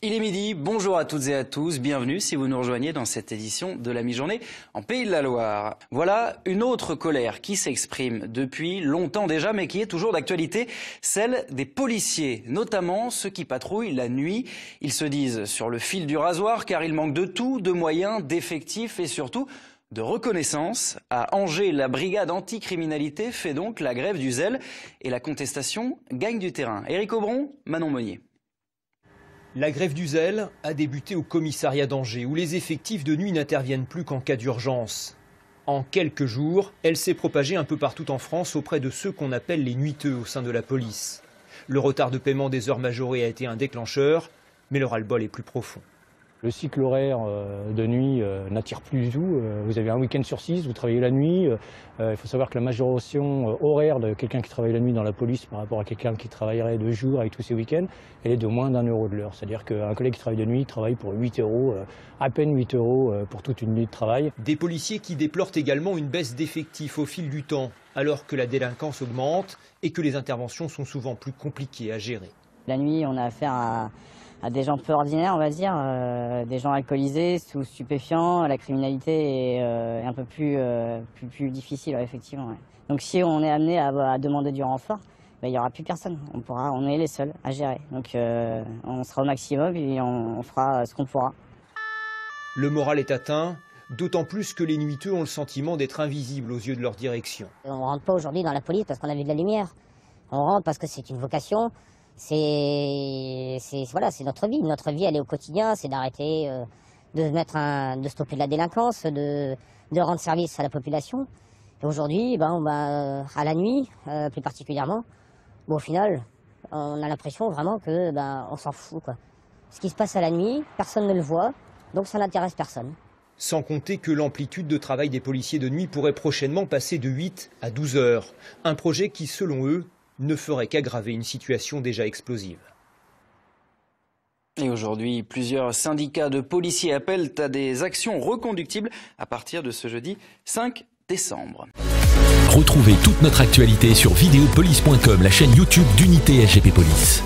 Il est midi, bonjour à toutes et à tous, bienvenue si vous nous rejoignez dans cette édition de la mi-journée en Pays de la Loire. Voilà une autre colère qui s'exprime depuis longtemps déjà mais qui est toujours d'actualité, celle des policiers, notamment ceux qui patrouillent la nuit. Ils se disent sur le fil du rasoir car il manque de tout, de moyens, d'effectifs et surtout de reconnaissance. À Angers, la brigade anticriminalité fait donc la grève du zèle et la contestation gagne du terrain. Éric Aubron, Manon Meunier. La grève du zèle a débuté au commissariat d'Angers, où les effectifs de nuit n'interviennent plus qu'en cas d'urgence. En quelques jours, elle s'est propagée un peu partout en France auprès de ceux qu'on appelle les nuiteux au sein de la police. Le retard de paiement des heures majorées a été un déclencheur, mais le ras-le-bol est plus profond. Le cycle horaire de nuit n'attire plus du tout. Vous avez un week-end sur 6, vous travaillez la nuit. Il faut savoir que la majoration horaire de quelqu'un qui travaille la nuit dans la police par rapport à quelqu'un qui travaillerait de jour avec tous ses week-ends, elle est de moins d'1 euro de l'heure. C'est-à-dire qu'un collègue qui travaille de nuit travaille pour 8 euros, à peine 8 euros pour toute une nuit de travail. Des policiers qui déplorent également une baisse d'effectifs au fil du temps, alors que la délinquance augmente et que les interventions sont souvent plus compliquées à gérer. La nuit, on a affaire à des gens peu ordinaires, on va dire, des gens alcoolisés, sous stupéfiants. La criminalité est un peu plus difficile, ouais, effectivement. Ouais. Donc si on est amené à demander du renfort, ben, il n'y aura plus personne. On est les seuls à gérer. Donc on sera au maximum et on fera ce qu'on pourra. Le moral est atteint, d'autant plus que les nuiteux ont le sentiment d'être invisibles aux yeux de leur direction. On ne rentre pas aujourd'hui dans la police parce qu'on a vu de la lumière. On rentre parce que c'est une vocation. Voilà, c'est notre vie. Notre vie, elle est au quotidien, c'est d'arrêter, de stopper de la délinquance, de rendre service à la population. Et aujourd'hui, à la nuit, plus particulièrement, au final, on a l'impression vraiment que on s'en fout, quoi. Ce qui se passe à la nuit, personne ne le voit, donc ça n'intéresse personne. Sans compter que l'amplitude de travail des policiers de nuit pourrait prochainement passer de 8 à 12 heures. Un projet qui, selon eux, ne ferait qu'aggraver une situation déjà explosive. Et aujourd'hui, plusieurs syndicats de policiers appellent à des actions reconductibles à partir de ce jeudi 5 décembre. Retrouvez toute notre actualité sur videopolice.com, la chaîne YouTube d'Unité SGP Police.